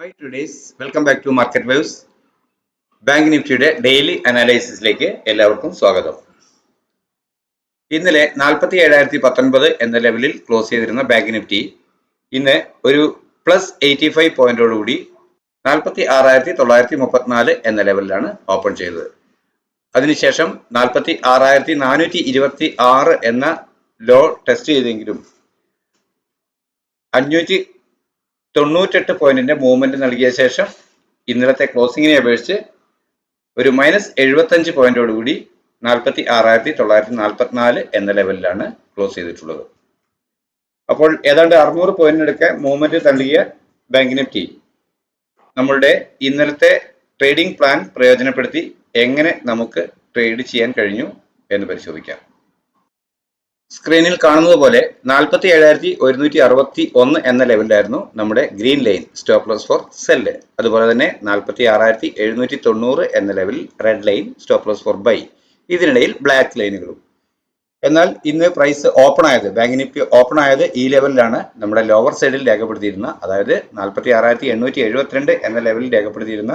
Hi today's welcome back to Market Waves. Bank നിഫ്റ്റിയുടെ daily അനാലിസിസിലേക്ക് എല്ലാവർക്കും സ്വാഗതം. ഇന്നലെ 47,019 എന്ന ലെവലിൽ ക്ലോസ് ചെയ്തിരുന്ന ബാങ്ക് നിഫ്റ്റി ഇന്ന് ഒരു +85 പോയിന്റോടുകൂടി 46,934 എന്ന ലെവലിലാണ് ഓപ്പൺ ചെയ്തത്. അതിനുശേഷം 46,426 എന്ന ലോ ടെസ്റ്റ് ചെയ്തെങ്കിലും 598 പോയിന്റിന്റെ മൂവ്മെന്റ് നൽകിയ ശേഷം ഇന്നലത്തെ ക്ലോസിങ്ങിനെ അപേക്ഷിച്ച് ഒരു -75 പോയിന്റോടുകൂടി 46,944 എന്ന ലെവലിലാണ് ക്ലോസ് ചെയ്തിട്ടുള്ളത്. അപ്പോൾ ഏതാണ്ട് 600 പോയിന്റിനടുക്കെ മൂവ്മെന്റ് തള്ളിയ ബാങ്ക് നിഫ്റ്റി നമ്മളുടെ ഇന്നലത്തെ ട്രേഡിംഗ് പ്ലാൻ പ്രയോജനപ്പെടുത്തി എങ്ങനെ നമുക്ക് ട്രേഡ് ചെയ്യാൻ കഴിഞ്ഞു എന്ന് പരിശോധിക്കാം. സ്ക്രീനിൽ കാണുന്നത് പോലെ 47,161 എന്ന ലെവലിലായിരുന്നു നമ്മുടെ green line stop loss for sell. അതുപോലെ തന്നെ 46,790 എന്ന ലെവലിൽ red line stop loss for buy. ഇതിനിടയിൽ ബ്ലാക്ക് ലൈനുകളും. എന്നാൽ ഇന്ന് പ്രൈസ് ഓപ്പൺ ആയത്, ബാങ്ക് നിഫ്റ്റി ഓപ്പൺ ആയത് ഈ ലെവലിലാണ്. നമ്മുടെ ലോവർ സൈഡിൽ രേഖപ്പെടുത്തിയിരുന്ന, അതായത് 46,872 എന്ന ലെവലിൽ രേഖപ്പെടുത്തിയിരുന്ന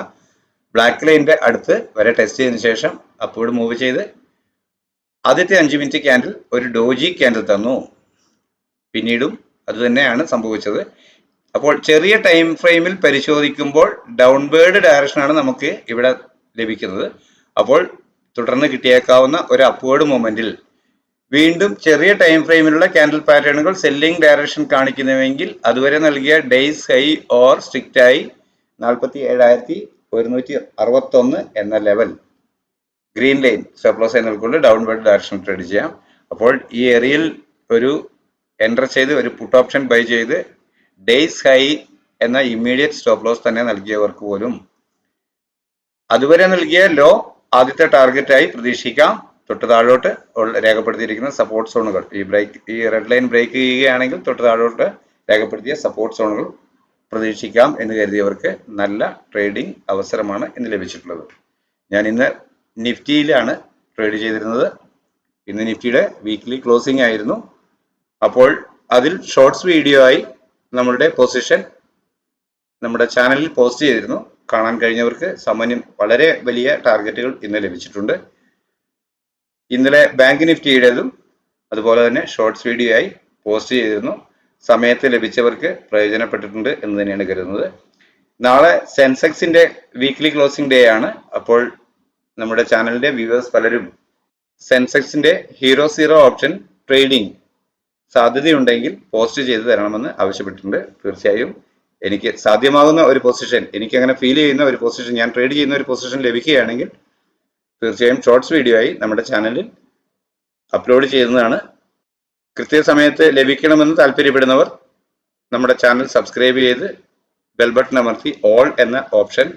ബ്ലാക്ക് ലൈനിന്റെ അടുത്ത് വരെ ടെസ്റ്റ് ചെയ്തതിനു ശേഷം അപ്വേർഡ് മൂവ് ചെയ്ത് ആദ്യത്തെ 5 മിനിറ്റ് ക്യാൻഡിൽ ഒരു ഡോജി ക്യാൻഡിൽ തന്നു. പിന്നീടും അത് തന്നെയാണ് സംഭവിച്ചത്. അപ്പോൾ ചെറിയ ടൈം ഫ്രെയിമിൽ പരിശോധിക്കുമ്പോൾ ഡൗൺവേർഡ് ഡയറക്ഷനാണ് നമുക്ക് ഇവിടെ ലഭിക്കുന്നത്. അപ്പോൾ തുടർന്ന് കിട്ടിയേക്കാവുന്ന ഒരു അപ്വേർഡ് മൊമെന്റിൽ വീണ്ടും ചെറിയ ടൈം ഫ്രെയിമിലുള്ള ക്യാൻഡിൽ പാറ്റേണുകൾ സെല്ലിംഗ് ഡയറക്ഷൻ കാണിക്കുന്നുവെങ്കിൽ അതുവരെ നൽകിയ ഡേയ്സ് ഹൈ ഓർ സ്ട്രിക്റ്റ് ആയി 47,161 എന്ന level green line stop loss നൽകൊണ്ട് ഡൗൺവേർഡ് ഡയറക്ഷൻ ട്രേഡ് ചെയ്യാം. അപ്പോൾ ഈ ഏരിയയിൽ ഒരു എൻ്റർ ചെയ്ത് ഒരു പുട്ട് ഓപ്ഷൻ ബൈ ചെയ്ത് ഡേയ്സ് ഹൈ എന്ന ഇമ്മീഡിയറ്റ് സ്റ്റോപ്പ് ലോസ് തന്നെ നൽകിയവർക്ക് പോലും അതുവരെ നൽകിയ ലോ ആദ്യത്തെ ടാർഗറ്റായി പ്രതീക്ഷിക്കാം. തൊട്ട് താഴോട്ട് രേഖപ്പെടുത്തിയിരിക്കുന്ന സപ്പോർട്ട് സോണുകൾ, ഈ റെഡ് ലൈൻ ബ്രേക്ക് ചെയ്യുകയാണെങ്കിൽ തൊട്ട് താഴോട്ട് രേഖപ്പെടുത്തിയ സപ്പോർട്ട് സോണുകൾ പ്രതീക്ഷിക്കാം എന്ന് കരുതിയവർക്ക് നല്ല ട്രേഡിംഗ് അവസരമാണ് ഇന്ന് ലഭിച്ചിട്ടുള്ളത്. ഞാൻ ഇന്ന് നിഫ്റ്റിയിലാണ് ട്രേഡ് ചെയ്തിരുന്നത്. ഇന്ന് നിഫ്റ്റിയുടെ വീക്ക്ലി ക്ലോസിംഗ് ആയിരുന്നു. അപ്പോൾ അതിൽ ഷോർട്സ് വീഡിയോ ആയി നമ്മളുടെ പൊസിഷൻ നമ്മുടെ ചാനലിൽ പോസ്റ്റ് ചെയ്തിരുന്നു. കാണാൻ കഴിഞ്ഞവർക്ക് സാമാന്യം വളരെ വലിയ ടാർഗറ്റുകൾ ഇന്ന് ലഭിച്ചിട്ടുണ്ട്. ഇന്നലെ ബാങ്ക് നിഫ്റ്റിയുടേതും അതുപോലെ തന്നെ ഷോർട്സ് വീഡിയോ ആയി പോസ്റ്റ് ചെയ്തിരുന്നു. സമയത്ത് ലഭിച്ചവർക്ക് പ്രയോജനപ്പെട്ടിട്ടുണ്ട് എന്ന് തന്നെയാണ് കരുതുന്നത്. നാളെ സെൻസെക്സിന്റെ വീക്ക്ലി ക്ലോസിംഗ് ഡേ ആണ്. അപ്പോൾ നമ്മുടെ ചാനലിന്റെ വ്യൂവേഴ്സ് പലരും സെൻസെക്സിന്റെ ഹീറോ സീറോ ഓപ്ഷൻ ട്രേഡിംഗ് സാധ്യതയുണ്ടെങ്കിൽ പോസ്റ്റ് ചെയ്ത് തരണമെന്ന് ആവശ്യപ്പെട്ടിട്ടുണ്ട്. തീർച്ചയായും എനിക്ക് സാധ്യമാകുന്ന ഒരു പൊസിഷൻ, എനിക്ക് അങ്ങനെ ഫീൽ ചെയ്യുന്ന ഒരു പൊസിഷൻ, ഞാൻ ട്രേഡ് ചെയ്യുന്ന ഒരു പൊസിഷൻ ലഭിക്കുകയാണെങ്കിൽ തീർച്ചയായും ഷോർട്സ് വീഡിയോ ആയി നമ്മുടെ ചാനലിൽ അപ്ലോഡ് ചെയ്യുന്നതാണ്. കൃത്യസമയത്ത് ലഭിക്കണമെന്ന് താല്പര്യപ്പെടുന്നവർ നമ്മുടെ ചാനൽ സബ്സ്ക്രൈബ് ചെയ്ത് ബെൽ ബട്ടൺ അമർത്തി ഓൾ എന്ന ഓപ്ഷൻ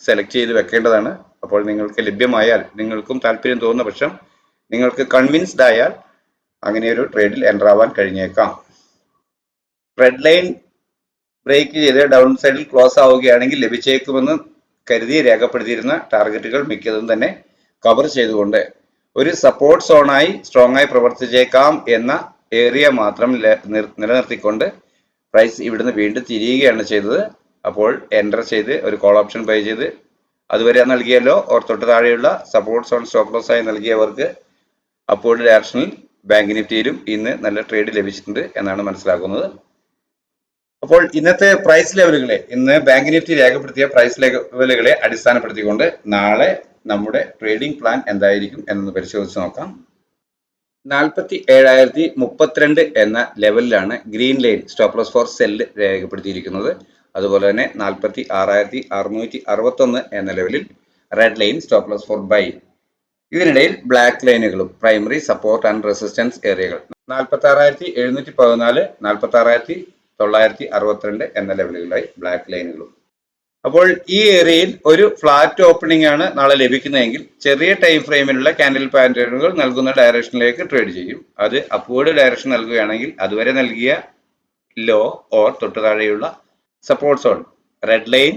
സെലക്ട് ചെയ്ത് വെക്കേണ്ടതാണ്. അപ്പോൾ നിങ്ങൾക്ക് ലഭ്യമായാൽ, നിങ്ങൾക്കും താല്പര്യം തോന്നുന്ന പക്ഷം, നിങ്ങൾക്ക് കൺവിൻസ്ഡ് ആയാൽ അങ്ങനെ ഒരു ട്രേഡിൽ എൻ്റർ ആവാൻ കഴിഞ്ഞേക്കാം. റെഡ് ലൈൻ ബ്രേക്ക് ചെയ്ത് ഡൗൺ സൈഡിൽ ക്ലോസ് ആവുകയാണെങ്കിൽ ലഭിച്ചേക്കുമെന്ന് കരുതി രേഖപ്പെടുത്തിയിരുന്ന ടാർഗറ്റുകൾ മിക്കതും തന്നെ കവർ ചെയ്തുകൊണ്ട് ഒരു സപ്പോർട്ട് സോണായി സ്ട്രോങ് ആയി പ്രവർത്തിച്ചേക്കാം എന്ന ഏരിയ മാത്രം നിലനിർത്തിക്കൊണ്ട് പ്രൈസ് ഇവിടുന്ന് വീണ്ടും തിരിയുകയാണ് ചെയ്തത്. അപ്പോൾ എൻ്റർ ചെയ്ത് ഒരു കോൾ ഓപ്ഷൻ ബൈ ചെയ്ത് അതുവരെ നൽകിയല്ലോ ഓർ തൊട്ട് താഴെയുള്ള സപ്പോർട്ട് സോൺ സ്റ്റോപ്പ് ലോസ് ആയി നൽകിയവർക്ക് അപ്വേർഡ് ഡയറക്ഷനിൽ ബാങ്ക് നിഫ്റ്റിയിലും ഇന്ന് നല്ല ട്രേഡ് ലഭിച്ചിട്ടുണ്ട് എന്നാണ് മനസ്സിലാക്കുന്നത്. അപ്പോൾ ഇന്നത്തെ പ്രൈസ് ലെവലുകളെ, ഇന്ന് ബാങ്ക് നിഫ്റ്റി രേഖപ്പെടുത്തിയ പ്രൈസ് ലെവലുകളെ അടിസ്ഥാനപ്പെടുത്തിക്കൊണ്ട് നാളെ നമ്മുടെ ട്രേഡിംഗ് പ്ലാൻ എന്തായിരിക്കും എന്നൊന്ന് പരിശോധിച്ച് നോക്കാം. 47,032 എന്ന ലെവലിലാണ് green line stop loss for sell രേഖപ്പെടുത്തിയിരിക്കുന്നത്. അതുപോലെ തന്നെ 46,661 എന്ന ലെവലിൽ red line stop loss for buy. ഇതിനിടയിൽ ബ്ലാക്ക് ലൈനുകളും പ്രൈമറി സപ്പോർട്ട് ആൻഡ് റെസിസ്റ്റൻസ് ഏരിയകൾ 46,714, 46,962 എന്ന ലെവലുകളായി ബ്ലാക്ക് ലൈനുകളും. അപ്പോൾ ഈ ഏരിയയിൽ ഒരു ഫ്ലാറ്റ് ഓപ്പണിംഗ് ആണ് നാളെ ലഭിക്കുന്നതെങ്കിൽ ചെറിയ ടൈം ഫ്രെയിമിലുള്ള ക്യാൻഡിൽ പാറ്റേണുകൾ നൽകുന്ന ഡയറക്ഷനിലേക്ക് ട്രേഡ് ചെയ്യും. അത് അപ്വേർഡ് ഡയറക്ഷൻ നൽകുകയാണെങ്കിൽ അതുവരെ നൽകിയ ലോ ഓർ തൊട്ട് താഴെയുള്ള സപ്പോർട്ട് സോൺ റെഡ് ലൈൻ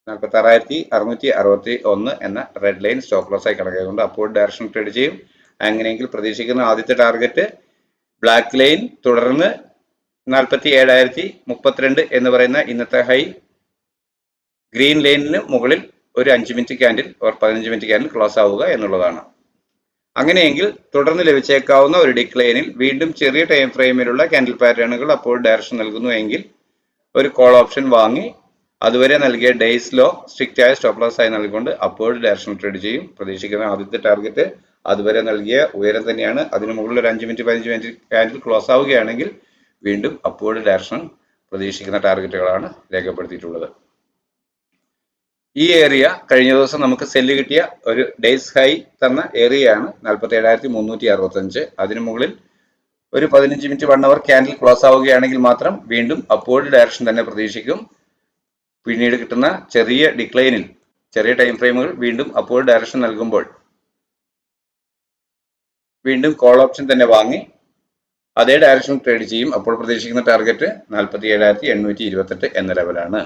46,661 എന്ന റെഡ് ലൈൻ സ്റ്റോപ്പ് ലോസ് ആയി കണക്കാക്കിക്കൊണ്ട് അപ്വേർഡ് ഡയറക്ഷൻ ട്രേഡ് ചെയ്യും. അങ്ങനെയെങ്കിൽ പ്രതീക്ഷിക്കുന്ന ആദ്യത്തെ ടാർഗറ്റ് ബ്ലാക്ക് ലൈൻ, തുടർന്ന് 47,032 എന്ന് പറയുന്ന ഇന്നത്തെ ഹൈ ഗ്രീൻ ലൈനിന് മുകളിൽ ഒരു 5 minute candle or 15 minute candle close ആവുക എന്നുള്ളതാണ്. അങ്ങനെയെങ്കിൽ തുടർന്ന് ലഭിച്ചേക്കാവുന്ന ഒരു ഡിക്ലൈനിൽ വീണ്ടും ചെറിയ ടൈം ഫ്രെയിമിലുള്ള ക്യാൻഡിൽ പാറ്റേണുകൾ അപ്പോൾ ഡയറക്ഷൻ നൽകുന്നു എങ്കിൽ ഒരു കോൾ ഓപ്ഷൻ വാങ്ങി അതുവരെ നൽകിയ ഡേയ്സ് ലോ സ്ട്രിക്റ്റ് ആയ സ്റ്റോപ്പ് ലോസ് ആയി നൽകിക്കൊണ്ട് അപ്പോഴ് ഡയറക്ഷൻ ട്രേഡ് ചെയ്യും. പ്രതീക്ഷിക്കുന്ന ആദ്യത്തെ ടാർഗറ്റ് അതുവരെ നൽകിയ ഉയരം തന്നെയാണ്. അതിന് മുകളിൽ ഒരു 5 മിനിറ്റ് 15 മിനിറ്റ് ക്യാൻഡിൽ ക്ലോസ് ആവുകയാണെങ്കിൽ വീണ്ടും അപ്പോഴ് ഡയറക്ഷൻ പ്രതീക്ഷിക്കുന്ന ടാർഗറ്റുകളാണ് രേഖപ്പെടുത്തിയിട്ടുള്ളത്. ഈ ഏരിയ കഴിഞ്ഞ ദിവസം നമുക്ക് സെല്ല് കിട്ടിയ ഒരു ഡേയ്സ് ഹൈ തന്ന ഏരിയയാണ് 47,365. അതിനു മുകളിൽ ഒരു 15 മിനിറ്റ് 1 അവർ ക്യാൻഡിൽ ക്ലോസ് ആവുകയാണെങ്കിൽ മാത്രം വീണ്ടും അപ്പോഴ് ഡയറക്ഷൻ തന്നെ പ്രതീക്ഷിക്കും. പിന്നീട് കിട്ടുന്ന ചെറിയ ഡിക്ലൈനിൽ ചെറിയ ടൈം ഫ്രെയിമുകൾ വീണ്ടും അപ്പോഴ് ഡയറക്ഷൻ നൽകുമ്പോൾ വീണ്ടും കോൾ ഓപ്ഷൻ തന്നെ വാങ്ങി അതേ ഡയറക്ഷൻ ട്രേഡ് ചെയ്യും. അപ്പോൾ പ്രതീക്ഷിക്കുന്ന ടാർഗറ്റ് 47,828 എന്ന ലെവലാണ്.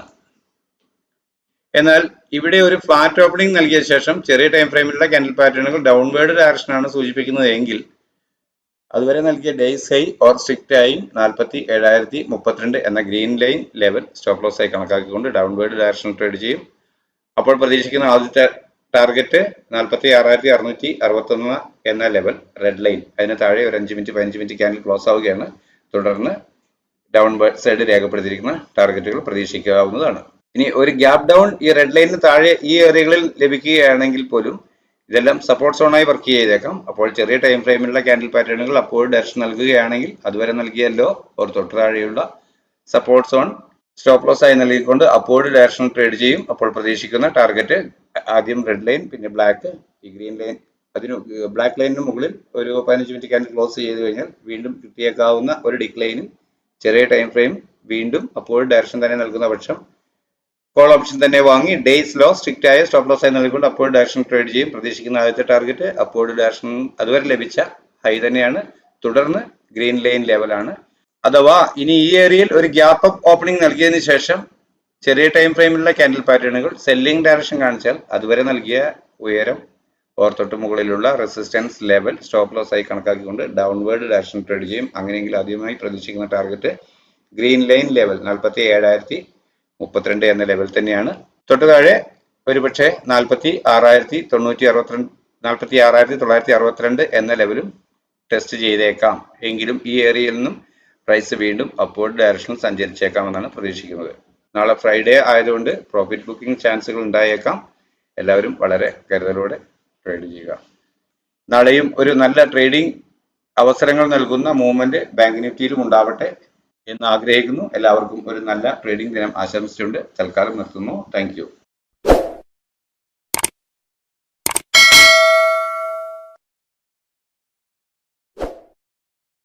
എന്നാൽ ഇവിടെ ഒരു ഫ്ലാറ്റ് ഓപ്പണിംഗ് നൽകിയ ശേഷം ചെറിയ ടൈം ഫ്രെയിമിലുള്ള ക്യാൻഡിൽ പാറ്റേണുകൾ ഡൗൺവേർഡ് ഡയറക്ഷനാണ് സൂചിപ്പിക്കുന്നത് എങ്കിൽ അതുവരെ നൽകിയ ഡേയ്സ് ഹൈ ഓർ സ്ട്രിക്റ്റ് ആയി 47,032 എന്ന green line level stop loss ആയി കണക്കാക്കിക്കൊണ്ട് ഡൗൺവേർഡ് ഡയറക്ഷൻ ട്രേഡ് ചെയ്യും. അപ്പോൾ പ്രതീക്ഷിക്കുന്ന ആദ്യത്തെ ടാർഗറ്റ് 46,661 എന്ന ലെവൽ റെഡ് ലൈൻ, അതിന് താഴെ ഒരു 5 മിനിറ്റ് 15 മിനിറ്റ് ക്യാൻഡിൽ ക്ലോസ് ആവുകയാണ്. തുടർന്ന് ഡൗൺവേർഡ് സൈഡ് രേഖപ്പെടുത്തിയിരിക്കുന്ന ടാർഗറ്റുകൾ പ്രതീക്ഷിക്കാവുന്നതാണ്. ഇനി ഒരു ഗ്യാപ് ഡൗൺ ഈ റെഡ് ലൈനിന് താഴെ ഈ ഏരിയകളിൽ ലഭിക്കുകയാണെങ്കിൽ പോലും ഇതെല്ലാം സപ്പോർട്ട് സോണായി വർക്ക് ചെയ്തേക്കാം. അപ്പോൾ ചെറിയ ടൈം ഫ്രെയിമിലുള്ള ക്യാൻഡിൽ പാറ്റേണുകൾ അപ്പോൾ ഡയറക്ഷൻ നൽകുകയാണെങ്കിൽ അതുവരെ നൽകിയല്ലോ ഒരു തൊട്ട് താഴെയുള്ള സപ്പോർട്ട് സോൺ സ്റ്റോപ്പ് ലോസ് ആയി നൽകിക്കൊണ്ട് അപ്പോൾ ഡയറക്ഷൻ ട്രേഡ് ചെയ്യും. അപ്പോൾ പ്രതീക്ഷിക്കുന്ന ടാർഗറ്റ് ആദ്യം റെഡ് ലൈൻ, പിന്നെ ബ്ലാക്ക്, ഈ ഗ്രീൻ ലൈൻ, അതിന് ബ്ലാക്ക് ലൈനിന് മുകളിൽ ഒരു 15 മിനിറ്റ് ക്യാൻഡിൽ ക്ലോസ് ചെയ്ത് കഴിഞ്ഞാൽ വീണ്ടും കിട്ടിയേക്കാവുന്ന ഒരു ഡിക്ലൈനിൽ ചെറിയ ടൈം ഫ്രെയിം വീണ്ടും അപ്പോൾ ഡയറക്ഷൻ തന്നെ നൽകുന്ന പക്ഷം കോൾ ഓപ്ഷൻ തന്നെ വാങ്ങി ഡേയ്സ് ലോ സ്ട്രിക്റ്റ് ആയ സ്റ്റോപ്പ് ലോസ് ആയി നൽകിക്കൊണ്ട് അപ്പോൾ ഡയറക്ഷൻ ട്രേഡ് ചെയ്യും. പ്രതീക്ഷിക്കുന്ന ആദ്യത്തെ ടാർഗറ്റ് അപ്പോൾ ഡയറക്ഷൻ അതുവരെ ലഭിച്ച ഹൈ തന്നെയാണ്. തുടർന്ന് ഗ്രീൻ ലൈൻ ലെവലാണ്. അഥവാ ഇനി ഈ ഏരിയയിൽ ഒരു ഗ്യാപ്പ് അപ്പ് ഓപ്പണിംഗ് നൽകിയതിനു ശേഷം ചെറിയ ടൈം ഫ്രെയിമിലുള്ള ക്യാൻഡിൽ പാറ്റേണുകൾ സെല്ലിംഗ് ഡയറക്ഷൻ കാണിച്ചാൽ അതുവരെ നൽകിയ ഉയരം ഓർ തൊട്ട് മുകളിലുള്ള റെസിസ്റ്റൻസ് ലെവൽ സ്റ്റോപ്പ് ലോസ് ആയി കണക്കാക്കിക്കൊണ്ട് ഡൗൺവേർഡ് ഡയറക്ഷൻ ട്രേഡ് ചെയ്യും. അങ്ങനെയെങ്കിൽ ആദ്യമായി പ്രതീക്ഷിക്കുന്ന ടാർഗറ്റ് ഗ്രീൻ ലൈൻ ലെവൽ 47,032 എന്ന ലെവൽ തന്നെയാണ്. തൊട്ട് താഴെ ഒരുപക്ഷെ 46,962 എന്ന ലെവലും ടെസ്റ്റ് ചെയ്തേക്കാം. എങ്കിലും ഈ ഏരിയയിൽ നിന്നും പ്രൈസ് വീണ്ടും അപ്വേർഡ് ഡയറക്ഷനിൽ സഞ്ചരിച്ചേക്കാമെന്നാണ് പ്രതീക്ഷിക്കുന്നത്. നാളെ ഫ്രൈഡേ ആയതുകൊണ്ട് പ്രോഫിറ്റ് ബുക്കിംഗ് ചാൻസുകൾ ഉണ്ടായേക്കാം. എല്ലാവരും വളരെ കരുതലോടെ ട്രേഡ് ചെയ്യുക. നാളെയും ഒരു നല്ല ട്രേഡിംഗ് അവസരങ്ങൾ നൽകുന്ന മൂവ്മെന്റ് ബാങ്ക് നിഫ്റ്റിയിലും ഉണ്ടാവട്ടെ എന്ന് ആഗ്രഹിക്കുന്നു. എല്ലാവർക്കും ഒരു നല്ല ട്രേഡിംഗ് ദിനം ആശംസിച്ചുകൊണ്ട് തൽക്കാലം നിർത്തുന്നു. Thank you.